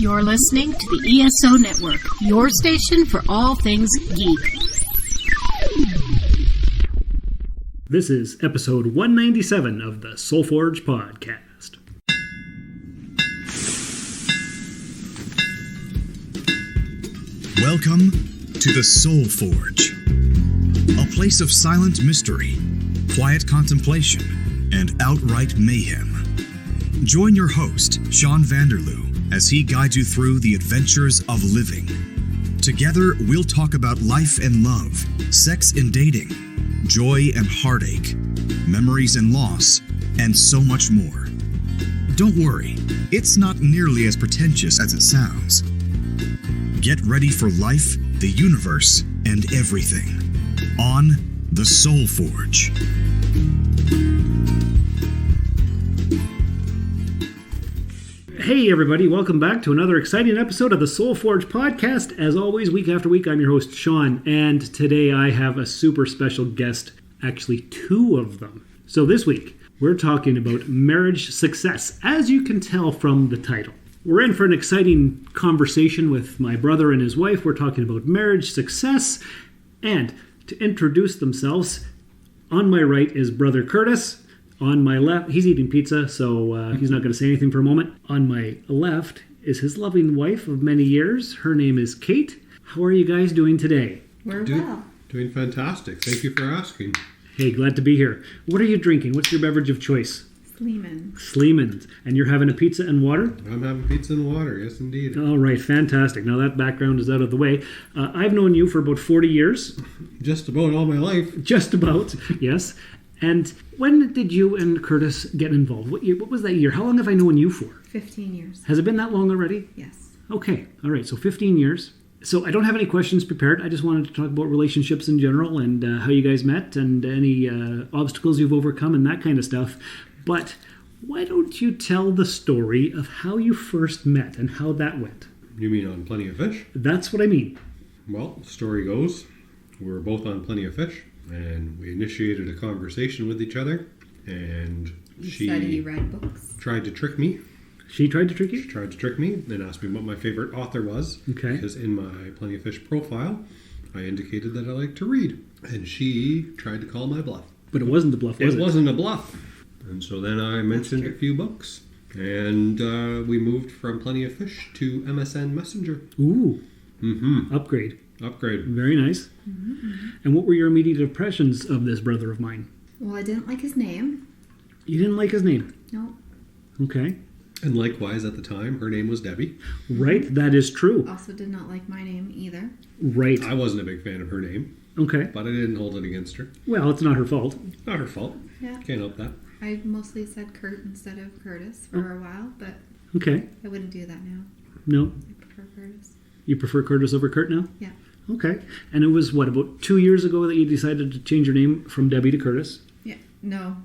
You're listening to the ESO Network, your station for all things geek. This is episode 197 of the Soulforge podcast. Welcome to the Soulforge, a place of silent mystery, quiet contemplation, and outright mayhem. Join your host, Shawn as he guides you through the adventures of living. Together, we'll talk about life and love, sex and dating, joy and heartache, memories and loss, and so much more. Don't worry, it's not nearly as pretentious as it sounds. Get ready for life, the universe, and everything on the Soulforge. Hey everybody, welcome back to another exciting episode of the Soulforge podcast. As always, week after week, I'm your host, Shawn, and today I have a super special guest, actually two of them. So this week, we're talking about marriage success, as you can tell from the title. We're in for an exciting conversation with my brother and his wife. We're talking about marriage success, and to introduce themselves, on my right is brother Curtis. On my left, he's eating pizza, so he's not going to say anything for a moment. On my left is his loving wife of many years. Her name is Kate. How are you guys doing today? We're well. Doing fantastic. Thank you for asking. Hey, glad to be here. What are you drinking? What's your beverage of choice? Sleeman's. And you're having a pizza and water? I'm having pizza and water, yes indeed. All right, fantastic. Now that background is out of the way. I've known you for about 40 years. Just about all my life. Just about, yes. And when did you and Curtis get involved? What was that year? How long have I known you for? 15 years. Has it been that long already? Yes. Okay. All right. So 15 years. So I don't have any questions prepared. I just wanted to talk about relationships in general and how you guys met and any obstacles you've overcome and that kind of stuff. But why don't you tell the story of how you first met and how that went? You mean on Plenty of Fish? That's what I mean. Well, the story goes, we were both on Plenty of Fish. And we initiated a conversation with each other, and she said he read books. Tried to trick me. She tried to trick you? She tried to trick me and asked me what my favorite author was. Okay. Because in my Plenty of Fish profile, I indicated that I like to read. And she tried to call my bluff. But it wasn't the bluff, was it? It wasn't a bluff. And so then I mentioned a few books. And we moved from Plenty of Fish to MSN Messenger. Ooh. Mm-hmm. Upgrade. Very nice. Mm-hmm. And what were your immediate impressions of this brother of mine? Well, I didn't like his name. You didn't like his name? No. Okay. And likewise, at the time, her name was Debbie. Right, that is true. Also did not like my name either. Right. I wasn't a big fan of her name. Okay. But I didn't hold it against her. Well, it's not her fault. Not her fault. Yeah. Can't help that. I mostly said Kurt instead of Curtis for a while, but okay. I wouldn't do that now. No. I prefer Curtis. You prefer Curtis over Kurt now? Yeah. Okay. And it was, about 2 years ago that you decided to change your name from Debbie to Curtis? Yeah. No.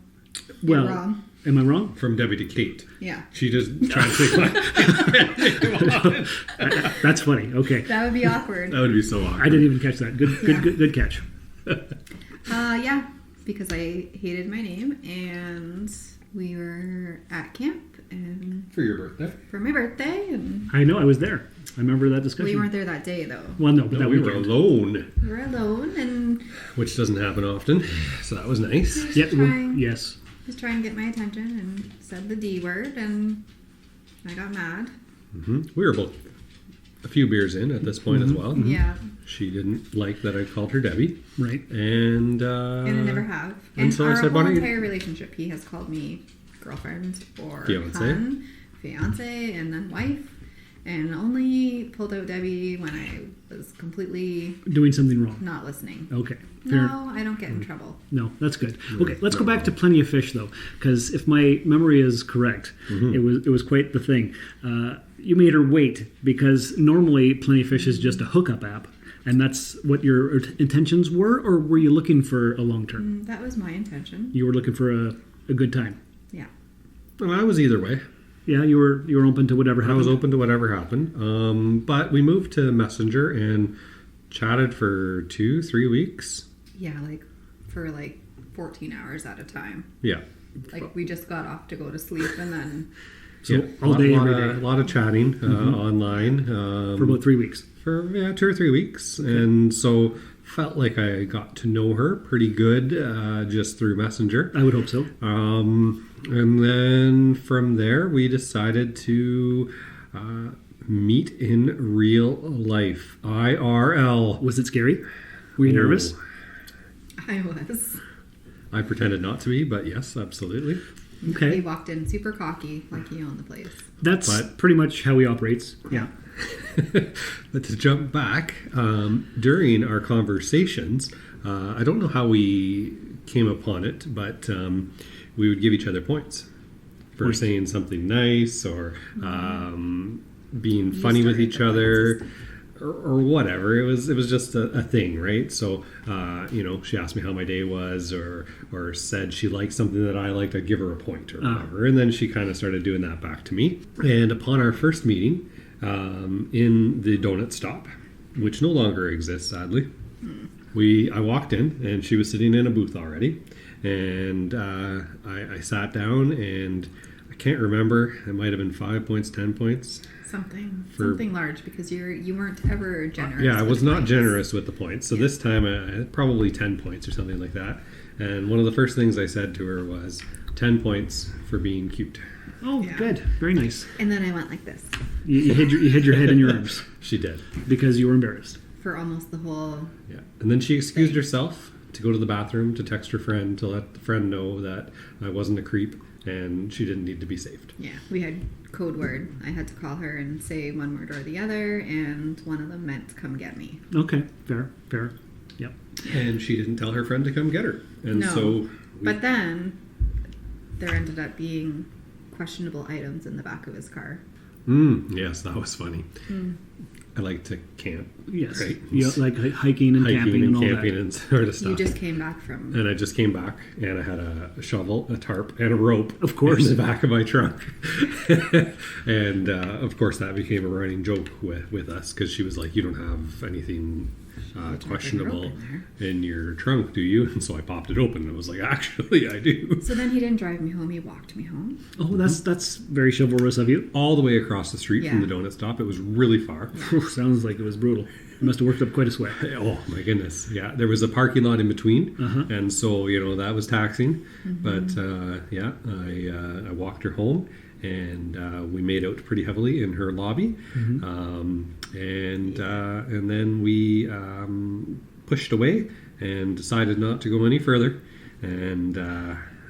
Well, you're wrong. Am I wrong? From Debbie to Kate. Yeah. She just tried to say That's funny. Okay. That would be awkward. That would be so awkward. I didn't even catch that. Good catch. Yeah. Because I hated my name, and we were at camp and For your birthday. for my birthday, and I know, I was there. I remember that discussion. we weren't there that day though. Well, no, but No, that we weekend. were alone. We were alone and Which doesn't happen often. So that was nice. Yeah, trying. yes. just trying to get my attention and said the D word, and I got mad. Mm-hmm. We were both a few beers in at this point as well. Yeah, She didn't like that I called her Debbie. Right. And and I never have. and so I our said, whole why don't you- entire relationship, he has called me girlfriend or Fiancé. fiance, and then wife, and only pulled out Debbie when I was completely Doing something wrong. not listening. Okay. Fair. No, I don't get in trouble. No, that's good. Okay, let's go back to Plenty of Fish, though, because if my memory is correct, it was quite the thing. You made her wait, because normally Plenty of Fish is just a hookup app, and that's what your intentions were, or were you looking for a long term? That was my intention. You were looking for a good time. Yeah. well, I was either way. Yeah, you were open to whatever happened. I was open to whatever happened. But we moved to Messenger and chatted for 2-3 weeks. Yeah, for 14 hours at a time. Yeah. We just got off to go to sleep, and then So all day, every day. A lot of chatting online. For about 3 weeks. For 2 or 3 weeks. Okay. And so felt like I got to know her pretty good just through Messenger. I would hope so. And then from there, we decided to meet in real life. IRL. Was it scary? Were you nervous? I was. I pretended not to be, but yes, absolutely. Okay. He walked in super cocky, like he owned the place. That's pretty much how he operates. Yeah. But to jump back, during our conversations, I don't know how we came upon it, but we would give each other points for saying something nice or being funny with each other. Or whatever. It was just a thing, right? So, she asked me how my day was or said she liked something that I liked, I'd give her a point or whatever. And then she kind of started doing that back to me. And upon our first meeting in the donut stop, which no longer exists, sadly, I walked in and she was sitting in a booth already. And I sat down and I can't remember. It might have been 5 points, 10 points. Something large because you weren't ever generous. Yeah, I was not points. generous with the points. So this time I had probably 10 points or something like that. And one of the first things I said to her was 10 points for being cute. Oh, good. Very nice. And then I went like this. You hid your head in your arms. She did. Because you were embarrassed. For almost the whole... Yeah. And then she excused herself to go to the bathroom to text her friend to let the friend know that I wasn't a creep and she didn't need to be saved. Yeah, we had code word. I had to call her and say one word or the other, and one of them meant come get me. Okay, fair. Yep. And she didn't tell her friend to come get her. And so... But then there ended up being questionable items in the back of his car. Yes, that was funny. I like to camp. Yes. Right? Yeah, like hiking and camping and all camping that. and sort of stuff. You just came back from... And I just came back, and I had a shovel, a tarp, and a rope. Of course. In the back of my trunk. And, of course, that became a running joke with us, because she was like, you don't have anything questionable in your trunk, do you? And so I popped it open, and I was like, actually, I do. So then he didn't drive me home, he walked me home. Oh, that's very chivalrous of you. All the way across the street from the donut stop. It was really far. Yeah. Sounds like it was brutal. You must have worked up quite a sweat. Oh, my goodness. Yeah, there was a parking lot in between, and so, that was taxing. But, I walked her home, and we made out pretty heavily in her lobby. And then we pushed away and decided not to go any further. And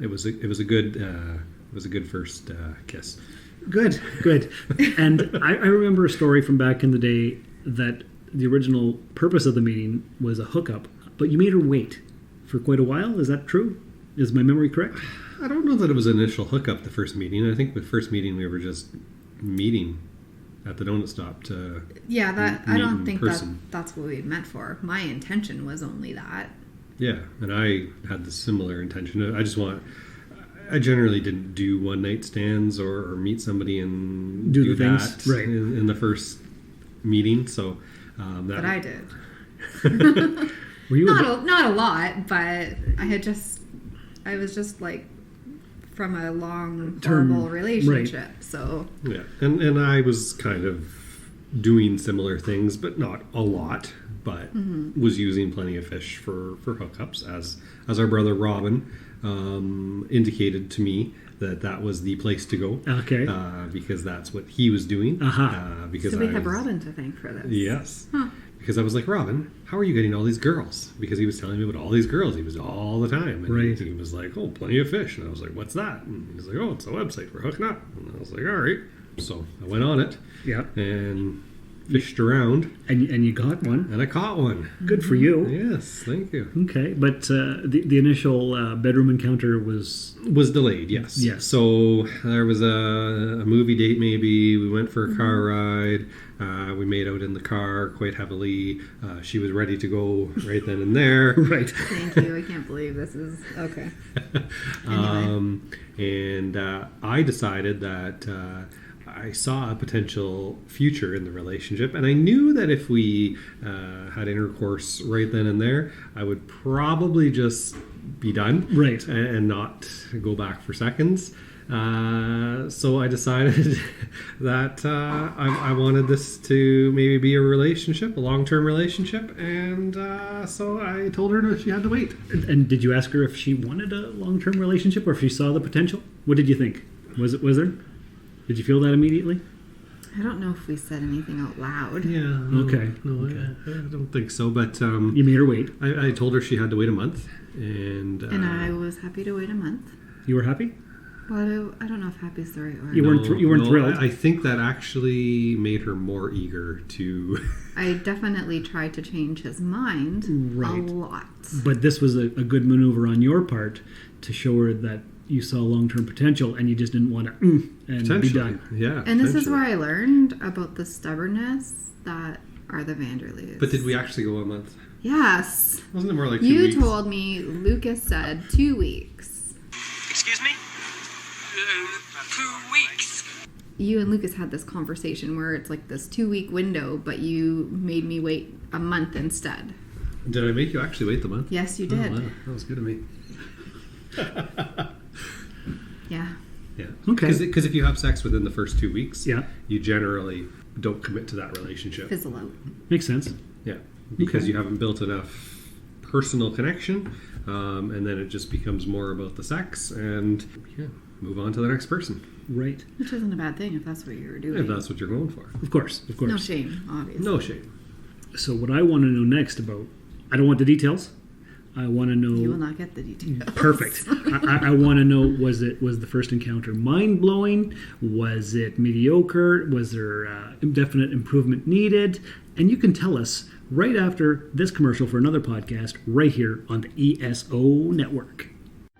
it was a good first kiss. Good. And I remember a story from back in the day that the original purpose of the meeting was a hookup, but you made her wait for quite a while. Is that true? Is my memory correct? I don't know that it was an initial hookup the first meeting. I think the first meeting we were just meeting at the donut stop to I don't think that's what we met for. My intention was only that. Yeah, and I had the similar intention. I generally didn't do one night stands or meet somebody and do the that things right in the first meeting. So but I did. Were you not a lot, but I was just like from a long horrible relationship. Right. So yeah, and I was kind of doing similar things, but not a lot. But was using Plenty of Fish for hookups, as our brother Robin indicated to me that was the place to go. Okay. Because that's what he was doing. Because so we have Robin to thank for this. Yes. Huh. Because I was like, Robin, how are you getting all these girls? Because he was telling me about all these girls. He was all the time. And right. He was like, oh, Plenty of Fish. And I was like, what's that? And he was like, oh, it's a website for hooking up. And I was like, all right. So I went on it. Yeah. And fished around. And you got one. And I caught one. Good for you. Yes, thank you. Okay, but the initial bedroom encounter was delayed, yes. Yes. So there was a movie date maybe. We went for a car ride. We made out in the car quite heavily. She was ready to go right then and there. Right. Thank you. I can't believe this is... Okay. Anyway. And I decided that... I saw a potential future in the relationship, and I knew that if we had intercourse right then and there, I would probably just be done, right, and not go back for seconds. So I decided that I wanted this to maybe be a relationship, a long-term relationship, and so I told her that she had to wait. And did you ask her if she wanted a long-term relationship or if she saw the potential? What did you think? Was there? Did you feel that immediately? I don't know if we said anything out loud. Yeah. Okay. I don't think so. But You made her wait. I told her she had to wait a month, and I was happy to wait a month. You were happy? Well, I don't know if happy is the right word. You weren't thrilled. I think that actually made her more eager to. I definitely tried to change his mind Right. a lot. But this was a good maneuver on your part to show her that you saw long-term potential and you just didn't want to and be done. Yeah. And this is potentially. where I learned about the stubbornness that are the Vanderlees. But did we actually go a month? Yes. Wasn't it more like 2 You weeks? told me Lucas said 2 weeks. Excuse me? 2 weeks. You and Lucas had this conversation where it's like this 2-week window, but you made me wait a month instead. Did I make you actually wait the month? Yes, you did. Oh, wow. That was good of me. Yeah. Yeah. Okay. Because if you have sex within the first 2 weeks, Yeah. you generally don't commit to that relationship. Fizzle out. Makes sense. Yeah. Because Okay. you haven't built enough personal connection, and then it just becomes more about the sex, and move on to the next person. Right. Which isn't a bad thing if that's what you were doing. If that's what you're going for. Of course. No shame, obviously. No shame. So what I want to know next about, I don't want the details. I want to know. You will not get the details. Perfect. I want to know, was the first encounter mind-blowing? Was it mediocre? Was there definite improvement needed? And you can tell us right after this commercial for another podcast right here on the ESO Network.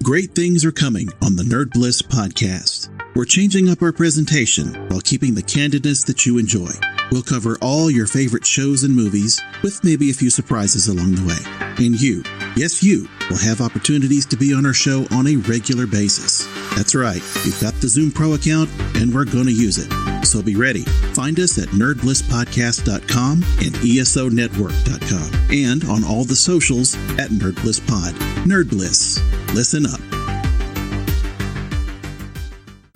Great things are coming on the Nerd Bliss podcast. We're changing up our presentation while keeping the candidness that you enjoy. We'll cover all your favorite shows and movies, with maybe a few surprises along the way. And you, yes you, will have opportunities to be on our show on a regular basis. That's right, we've got the Zoom Pro account, and we're going to use it. So be ready. Find us at nerdblisspodcast.com and esonetwork.com, and on all the socials at NerdBlissPod. Nerd Bliss. Listen up.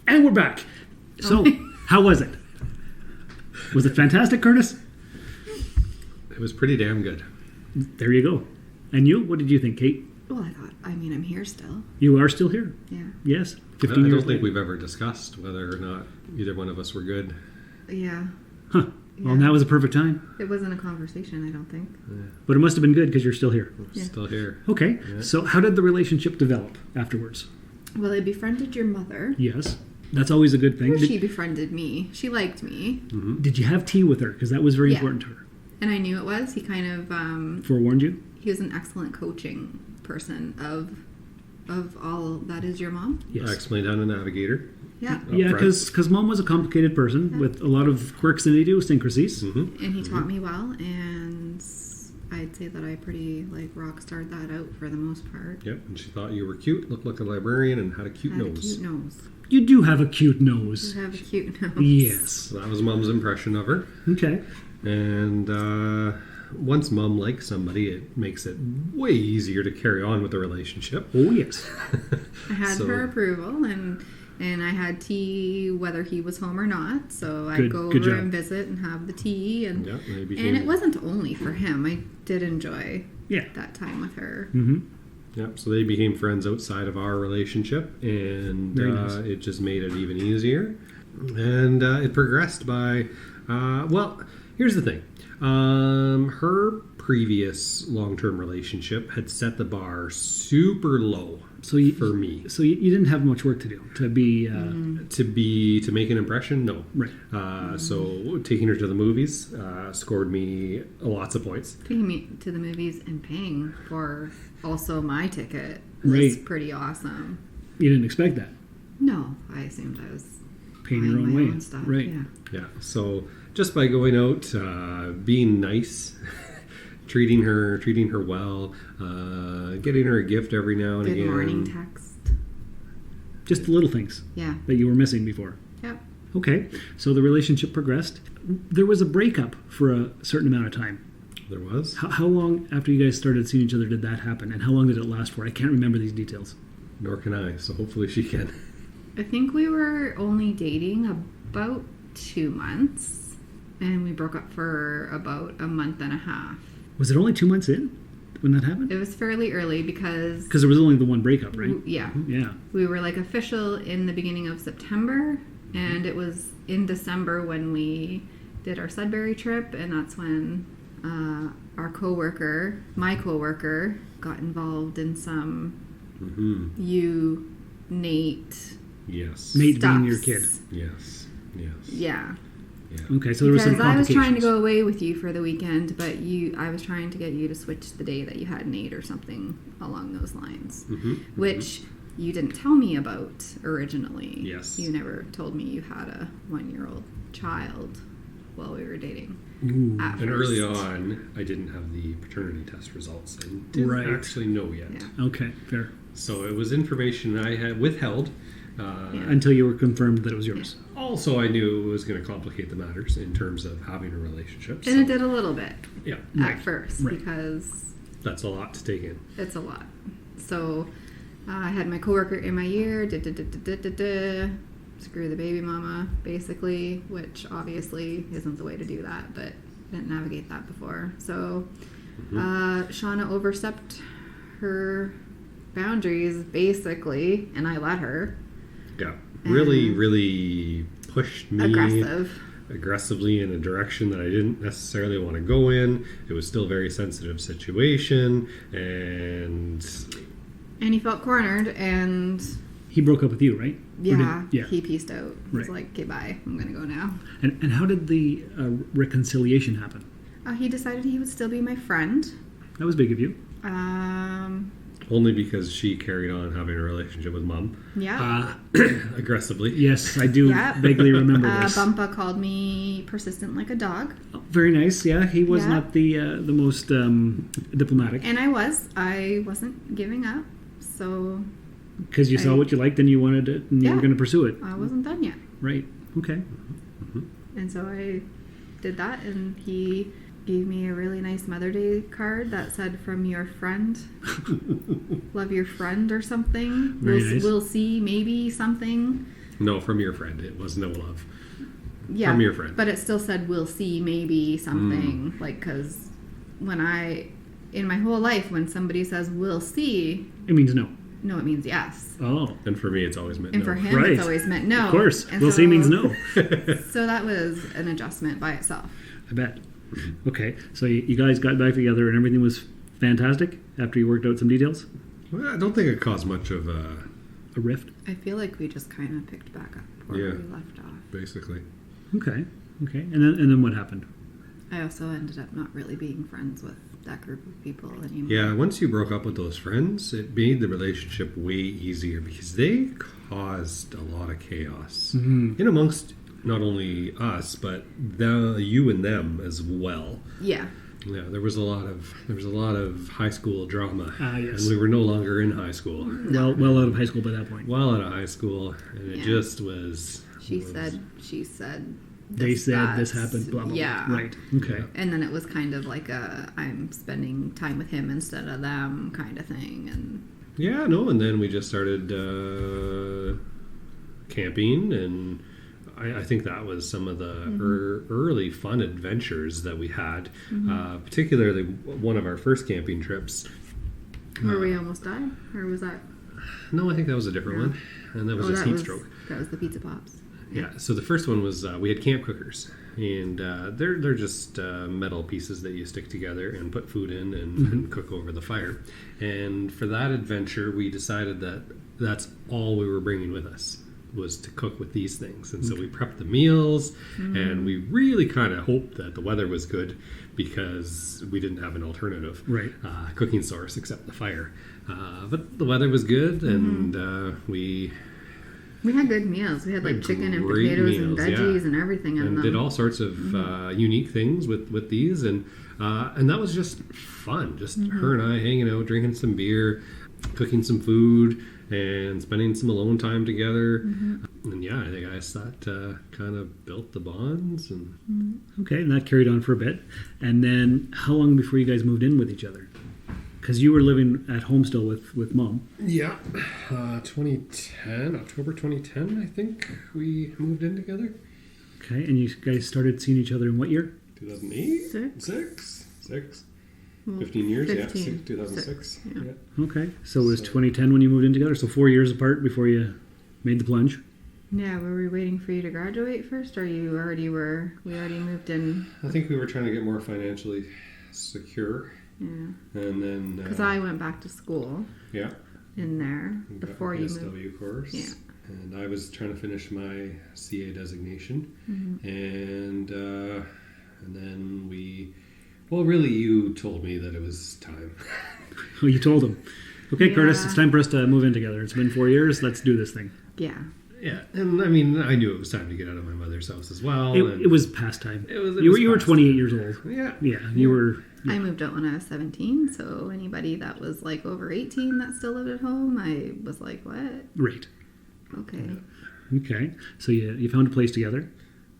And we're back. So, how was it? Was it fantastic, Curtis? It was pretty damn good. There you go. And you? What did you think, Kate? Well, I'm here still. You are still here? Yeah. Yes. I 15 don't years think later. we've ever discussed whether or not either one of us were good. Yeah. Huh. Well, Yeah. now is a perfect time. It wasn't a conversation, I don't think. But it must have been good because you're still here. Yeah. Still here. Okay. Yeah. So, how did the relationship develop afterwards? Well, I befriended your mother. Yes. That's always a good thing. Or she befriended me. She liked me. Did you have tea with her? Because that was very Yeah. important to her. And I knew it was. He kind of, Forewarned you? he was an excellent coaching person of all that is your mom. Yes. I explained how to navigate her. Yeah. Yeah, front. because Mom was a complicated person with a lot of quirks and idiosyncrasies. Mm-hmm. And he taught me well, and I'd say that I pretty, rock starred that out for the most part. Yep. And she thought you were cute, looked like a librarian, and had a cute Had nose. a cute nose. You do have a cute nose. You have a cute nose. Yes. So that was Mom's impression of her. Okay. And once Mom likes somebody, it makes it way easier to carry on with the relationship. Oh, yes. I had So- her approval, and I had tea whether he was home or not. So I'd Good- go good over job. and visit and have the tea, and Yeah, and it and became- it wasn't only for him. I did enjoy Yeah. that time with her. Mm-hmm. Yep. So they became friends outside of our relationship, and Very nice. it just made it even easier. And it progressed by, well, here's the thing. Her previous long-term relationship had set the bar super low So you, for me. So you didn't have much work to do to be To make an impression, no. right. So taking her to the movies scored me lots of points. Taking me to the movies and paying for also my ticket was Right. pretty awesome. You didn't expect that. No, I assumed I was Paying your buying own my way. own stuff. Right. Yeah. Yeah. So just by going out, being nice, treating her well, getting her a gift every now and Good again. morning text. Just the little things Yeah. that you were missing before. Yep. Okay. So the relationship progressed. There was a breakup for a certain amount of time. There was. How long after you guys started seeing each other did that happen? And how long did it last for? I can't remember these details. Nor can I. So hopefully she can. I think we were only dating about 2 months, and we broke up for about a month and a half. Was it only 2 months in when that happened? It was fairly early because Because there was only the one breakup, right? yeah, Yeah. we were like official in the beginning of September, and it was in December when we did our Sudbury trip, and that's when my coworker, got involved in some Nate. Yes. Nate being stuffs. your kid. Yes. Yes. Yeah. Yeah. Okay, so there was some Because I was trying to complications. go away with you for the weekend, but I was trying to get you to switch the day that you had Nate or something along those lines, which you didn't tell me about originally. Yes. You never told me you had a 1-year-old child while we were dating. At And first. early on, I didn't have the paternity test results and didn't Right. actually know yet. Yeah. Okay, fair. So it was information I had withheld. Until you were confirmed that it was yours. Also, I knew it was going to complicate the matters in terms of having a relationship. And it did a little bit Yeah, Right. at first Right. because that's a lot to take in. it's a lot. So I had my coworker in my ear, screw the baby mama, basically, which obviously isn't the way to do that, but I didn't navigate that before. So Shauna overstepped her boundaries, basically, and I let her. Yeah, really pushed me aggressively in a direction that I didn't necessarily want to go in. It was still a very sensitive situation, and And he felt cornered, and He broke up with you, right? Or yeah, did- he pieced out. He was Right. like, okay, bye, I'm going to go now. And how did the reconciliation happen? He decided he would still be my friend. That was big of you. only because she carried on having a relationship with Mom Yeah. aggressively. Yes, I do Yeah. vaguely remember this. Bumpa called me persistent like a dog. Very nice. Yeah, he was Yeah. not the most diplomatic. And I wasn't giving up. So Because you saw what you liked and you wanted it and you Yeah. were going to pursue it. I wasn't done yet. Right. Okay. And so I did that, and he gave me a really nice Mother Day card that said, from your friend. Love your friend or something. Very nice. We'll see, maybe something. No, from your friend. It was no love. Yeah. From your friend. But it still said, we'll see, maybe something. Like, because in my whole life, when somebody says, we'll see, It means no. no, it means yes. Oh. And for me, it's always meant And no. for him, Right. it's always meant no. Of course. And We'll so- see means no. So that was an adjustment by itself. I bet. Okay. So you guys got back together and everything was fantastic after you worked out some details? Well, I don't think it caused much of a... A rift? I feel like we just kind of picked back up where Yeah. we left off. Basically. Okay. Okay. And then what happened? I also ended up not really being friends with that group of people anymore. Yeah, once you broke up with those friends, it made the relationship way easier because they caused a lot of chaos in amongst not only us, but you and them as well. Yeah. Yeah, there was a lot of high school drama, Yes. and we were no longer in high school. Well out of high school by that point. Well, out of high school, and it Yeah. just was. She said. They this, said that. this happened, blah, blah, blah. Yeah. Right. Okay. And then it was kind of like I'm spending time with him instead of them kind of thing. And Yeah, no, and then we just started camping, and I think that was some of the early fun adventures that we had. Particularly one of our first camping trips. where we almost died? Or was that... No, I think that was a different one, and that was just heat stroke. That was the pizza pops. Yeah, so the first one was we had camp cookers, and they're just metal pieces that you stick together and put food in and cook over the fire. And for that adventure, we decided that that's all we were bringing with us, was to cook with these things. And so we prepped the meals, and we really kind of hoped that the weather was good because we didn't have an alternative cooking source except the fire. But the weather was good, and we had good meals. We had like chicken and great potatoes and meals, veggies yeah. and everything in and them. did all sorts of unique things with these, and that was just fun. Just her and I hanging out, drinking some beer, cooking some food, and spending some alone time together. And yeah, I guess that kind of built the bonds. And Okay, and that carried on for a bit. And then how long before you guys moved in with each other? Because you were living at home still with Mom. Yeah. 2010, October 2010, I think we moved in together. Okay, and you guys started seeing each other in what year? 2008? Six. 15 years, 15. 2006. Yeah. Okay, so it was 2010 when you moved in together, so 4 years apart before you made the plunge. Yeah, were we waiting for you to graduate first, or we already moved in? I think we were trying to get more financially secure. Yeah. And then... Because I went back to school Yeah. in there We got before the you SW moved. course. Yeah. And I was trying to finish my CA designation. Mm-hmm. And then we... Well, really, you told me that it was time. Oh, you told him. Okay, Yeah. Curtis, it's time for us to move in together. It's been 4 years. Let's do this thing. Yeah. Yeah, and I mean, I knew it was time to get out of my mother's house as well. It was past time. It was you were past 28 years old. Yeah. Yeah, you were... I moved out when I was 17, so anybody that was like over 18 that still lived at home, I was like, what? Right. Okay. Okay, so you found a place together.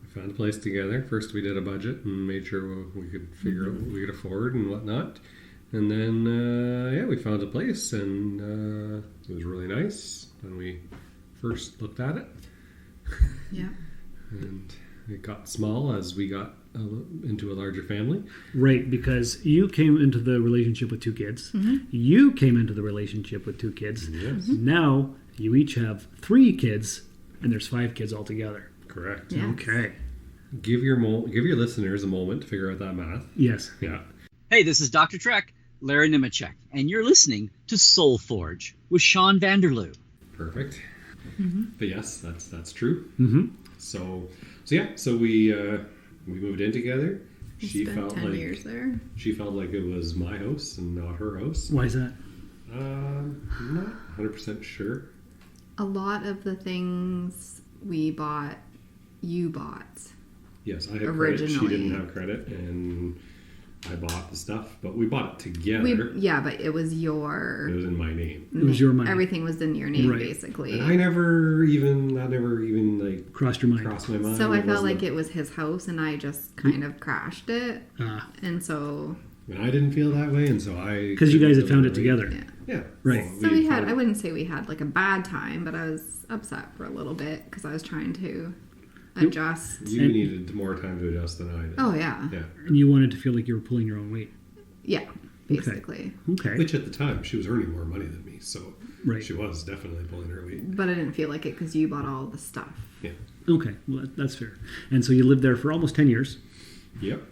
We found a place together. First, we did a budget and made sure we could figure out what we could afford and whatnot. And then, we found a place, and it was really nice when we first looked at it. Yeah. And it got small as we got into a larger family. Right, because you came into the relationship with 2 kids. Mm-hmm. You came into the relationship with 2 kids. Yes. Now you each have 3 kids, and there's 5 kids altogether. Correct. Yeah. Okay. Give your listeners a moment to figure out that math. Yes. Yeah. Hey, this is Dr. Trek, Larry Nemechek, and you're listening to Soul Forge with Shawn Vanderloo. Perfect. But yes, that's true. Mm-hmm. So we moved in together. She Spent felt 10 like years there. she felt like it was my house and not her house. Why is that? I'm not 100% sure. A lot of the things we bought, you bought. Yes, I had credit. She Originally. didn't have credit, and I bought the stuff, but we bought it together. But it was your... It was in my name. It was your money. Everything was in your name, Right. basically. And that never even like Crossed your mind. crossed my mind. So I felt wasn't like it was his house, and I just kind of crashed it. And so... And I didn't feel that way, and so I... Because you guys had found it deliberate- together. Yeah. Yeah. Right. So we had... found- I wouldn't say we had like a bad time, but I was upset for a little bit because I was trying to adjust. You needed more time to adjust than I did. Oh, yeah. Yeah. And you wanted to feel like you were pulling your own weight. Yeah, basically. Okay. Which at the time, she was earning more money than me, so Right. she was definitely pulling her weight. But I didn't feel like it because you bought all the stuff. Yeah. Okay. Well, that's fair. And so you lived there for almost 10 years. Yep.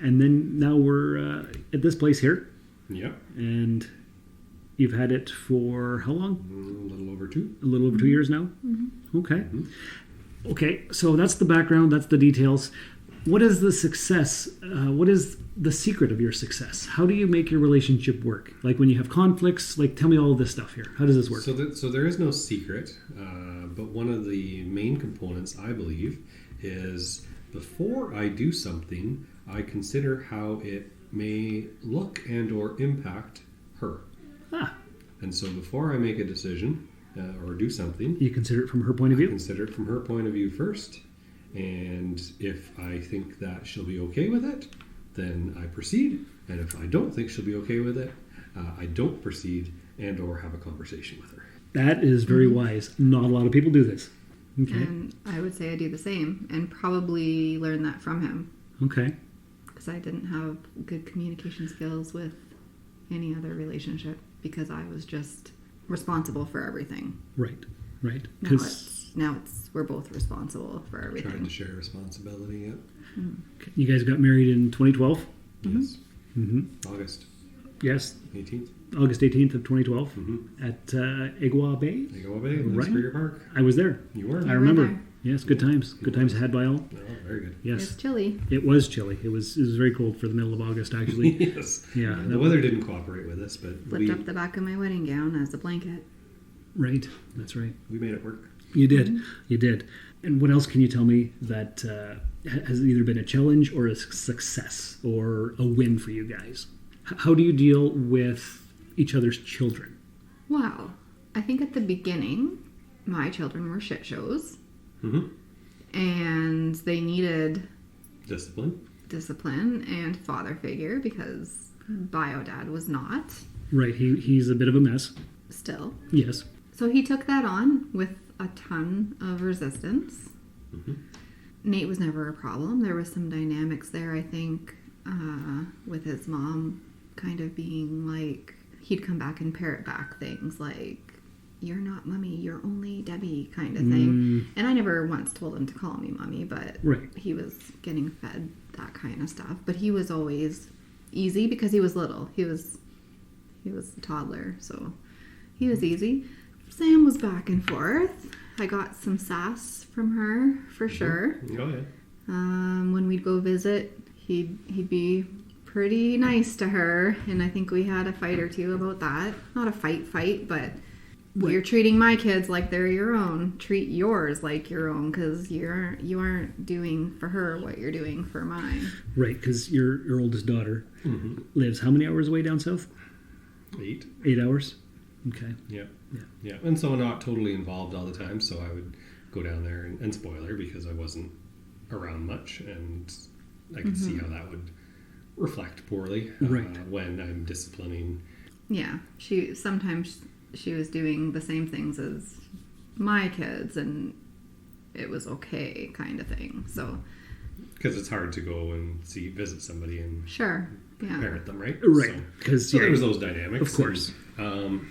And then now we're at this place here. Yep. And you've had it for how long? A little over 2. A little over 2 years now? Okay. Okay, so that's the background, that's the details. What is the success? What is the secret of your success? How do you make your relationship work? Like when you have conflicts, like tell me all of this stuff here. How does this work? So there is no secret, but one of the main components, I believe, is before I do something, I consider how it may look and or impact her. Ah, And so before I make a decision or do something, you consider it from her point of view? consider it from her point of view first. And if I think that she'll be okay with it, then I proceed. And if I don't think she'll be okay with it, I don't proceed and or have a conversation with her. That is very wise. Not a lot of people do this. Okay. And I would say I do the same and probably learn that from him Okay. because I didn't have good communication skills with any other relationship because I was just responsible for everything. Right. Right. Now it's we're both responsible for Trying everything. to share responsibility, yep. You guys got married in 2012? Yes. Mm-hmm. August Yes. 18th. August 18th of 2012 at Igua Bay. They go away. Right. Superior Park. I was there. You were? I remember. there. Yes, good times. Good times had by all. Oh, very good. Yes. It's chilly. It was chilly. It was very cold for the middle of August, actually. Yes. Yeah. The weather didn't cooperate with us, but Flipped up the back of my wedding gown as a blanket. Right. That's right. we made it work. You did. You did. And what else can you tell me that has either been a challenge or a success or a win for you guys? How do you deal with each other's children? Wow. I think at the beginning, my children were shit shows. And they needed Discipline. discipline and father figure because bio dad was not. Right. He's a bit of a mess. still. Yes. So he took that on with a ton of resistance. Mm-hmm. Nate was never a problem. There was some dynamics there, I think, with his mom kind of being like, he'd come back and parrot back things like, "You're not Mummy, you're only Debbie," kind of thing. And I never once told him to call me Mummy, but Right. he was getting fed that kind of stuff. But he was always easy because he was little. He was a toddler, so he was easy. Sam was back and forth. I got some sass from her for sure. Oh yeah. When we'd go visit, he'd be pretty nice to her, and I think we had a fight or two about that. Not a fight, but you're treating my kids like they're your own. Treat yours like your own, because you aren't doing for her what you're doing for mine. Right, because your oldest daughter lives how many hours away down south? 8. 8 hours. Okay. Yeah. And so not totally involved all the time, so I would go down there and spoil her because I wasn't around much, and I could see how that would reflect poorly when I'm disciplining. Yeah, sometimes she was doing the same things as my kids, and it was okay, kind of thing. So because it's hard to go and visit somebody and sure, yeah, parent them, right? Right, because so there was those dynamics, of course. And,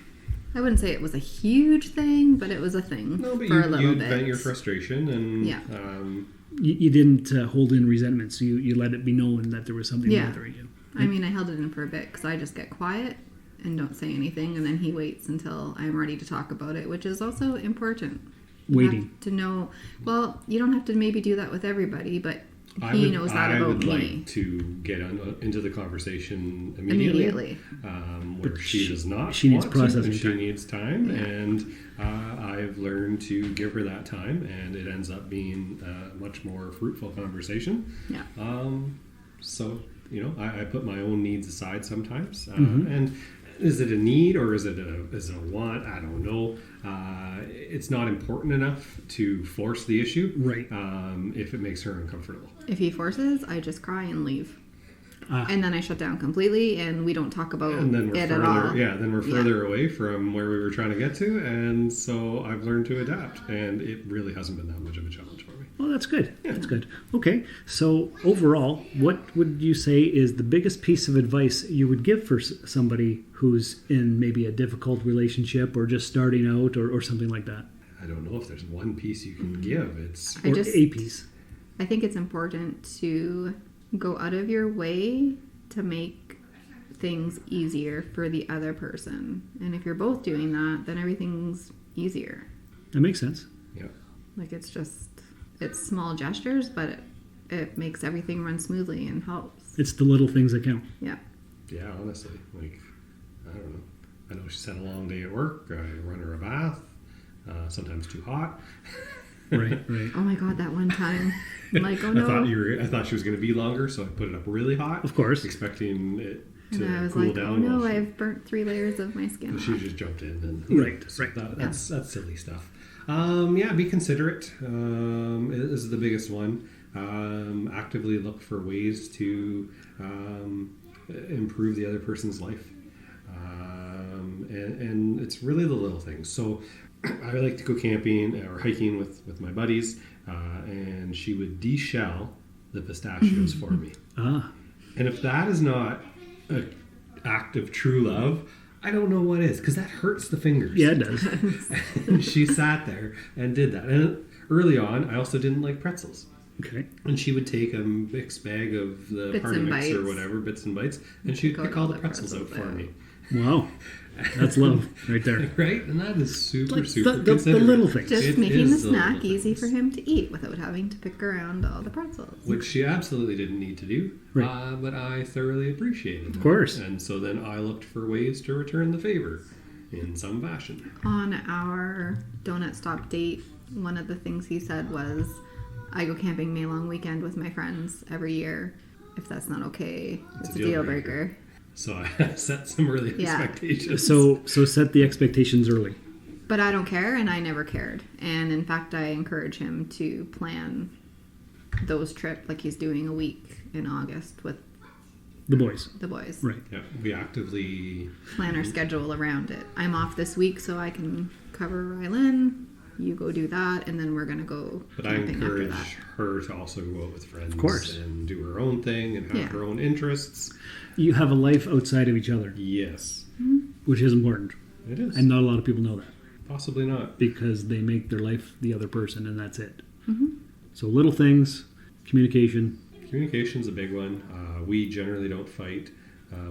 I wouldn't say it was a huge thing, but it was a thing no, but for a little you bit. vent your frustration, and You didn't hold in resentment, so you let it be known that there was something bothering you. I mean, I held it in for a bit because I just get quiet and don't say anything, and then he waits until I'm ready to talk about it, which is also important. Waiting. You have to know. Well, you don't have to maybe do that with everybody, but he knows that about would me. like to get into the conversation immediately. Where she does not. She needs want to, processing and she time. needs time, and I've learned to give her that time, and it ends up being a much more fruitful conversation. Yeah. So I put my own needs aside sometimes, and is it a need or is it a want? I don't know. It's not important enough to force the issue, Right. If it makes her uncomfortable. If he forces, I just cry and leave. And then I shut down completely, and we don't talk about And then we're it at all. then we're further away from where we were trying to get to, and so I've learned to adapt, and it really hasn't been that much of a challenge for me. Well, that's good. Yeah. That's good. Okay, so overall, what would you say is the biggest piece of advice you would give for somebody who's in maybe a difficult relationship or just starting out or something like that? I don't know if there's one piece you can give. It's Or a piece. I think it's important to go out of your way to make things easier for the other person. And if you're both doing that, then everything's easier. That makes sense. yeah. Like it's small gestures, but it makes everything run smoothly and helps. It's the little things that count. Yeah. Yeah, honestly, I don't know. I know she's had a long day at work. I run her a bath, sometimes too hot. Right. Oh my God, that one time. I'm like, oh no. I thought she was going to be longer, so I put it up really hot. Of course. Expecting it to And I was cool like, down. oh no, while I've burnt 3 layers of my skin she off. just jumped in. And, Right. That's silly stuff. Be considerate is the biggest one. Actively look for ways to improve the other person's life. And it's really the little things. So I like to go camping or hiking with my buddies, and she would de-shell the pistachios for me. And if that is not an act of true love, I don't know what is, because that hurts the fingers. Yeah, it does. And she sat there and did that. And early on, I also didn't like pretzels. Okay. And she would take a mixed bag of the Bits party and mix or bites. whatever, bits and bites, and she'd Cook pick all all the the pretzels out pretzels for out. me. Wow. That's love right there. Right? And that is super Like the considerate. little things. Just It making is the the snack little easy things. for him to eat without having to pick around all the pretzels. Which she absolutely didn't need to do, Right. but I thoroughly appreciated. Of course. And so then I looked for ways to return the favor in some fashion. On our donut stop date, one of the things he said was, I go camping May long weekend with my friends every year. If that's not okay, it's a deal breaker. So I set some early Yeah. expectations. So set the expectations early. But I don't care, and I never cared. And in fact, I encourage him to plan those trips, like he's doing a week in August with The boys. The boys. Right. Yeah, we actively Plan our schedule around it. I'm off this week, so I can cover Rylan. You go do that, and then we're going to go But I camping after encourage that. her to also go out with friends, Of course. and do her own thing and have Yeah. her own interests. You have a life outside of each other, Yes, which is important. it is. And not a lot of people know that Possibly not. because they make their life the other person, and that's it. So little things, communication. Communication's a big one. We generally don't fight.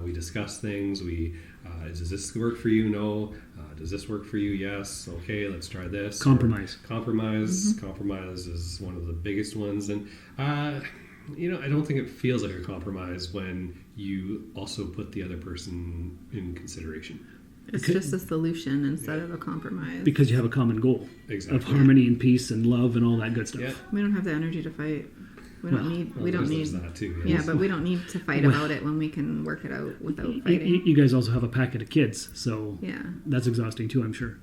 We discuss things. Does this work for you? No. Does this work for you? Yes. Okay, let's try this. Compromise. Compromise is one of the biggest ones. And, I don't think it feels like a compromise when you also put the other person in consideration. It's just a solution instead of a compromise. Because you have a common goal Exactly. of harmony and peace and love and all that good stuff. Yeah. We don't have the energy to fight. We don't need. We don't need. There's that too. Yeah, but we don't need to fight about it when we can work it out without fighting. You guys also have a packet of kids, so Yeah, that's exhausting too, I'm sure.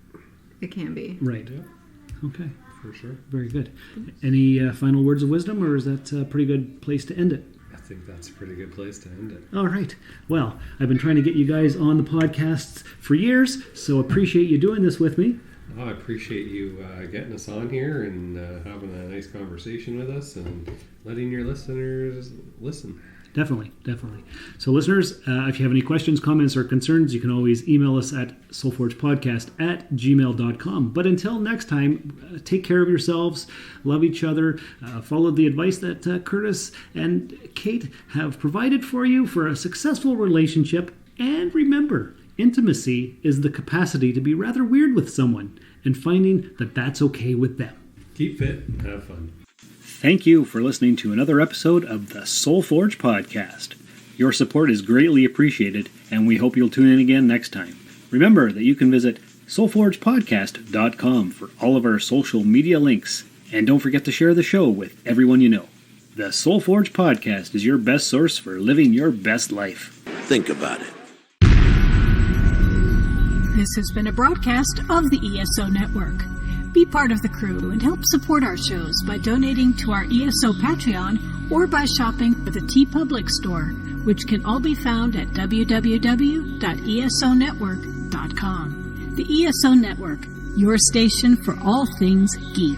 it can be. Right. Yeah, Okay. for sure. Very good. Any final words of wisdom, or is that a pretty good place to end it? I think that's a pretty good place to end it. All right. Well, I've been trying to get you guys on the podcasts for years, so appreciate you doing this with me. I appreciate you getting us on here and having a nice conversation with us and letting your listeners listen. Definitely. So listeners, if you have any questions, comments, or concerns, you can always email us at soulforgepodcast@gmail.com. But until next time, take care of yourselves, love each other, follow the advice that Curtis and Kate have provided for you for a successful relationship, and remember, intimacy is the capacity to be rather weird with someone and finding that that's okay with them. Keep fit and have fun. Thank you for listening to another episode of the Soul Forge Podcast. Your support is greatly appreciated, and we hope you'll tune in again next time. Remember that you can visit soulforgepodcast.com for all of our social media links, and don't forget to share the show with everyone you know. The Soul Forge Podcast is your best source for living your best life. Think about it. This has been a broadcast of the ESO Network. Be part of the crew and help support our shows by donating to our ESO Patreon or by shopping at the TeePublic store, which can all be found at www.esonetwork.com. The ESO Network, your station for all things geek.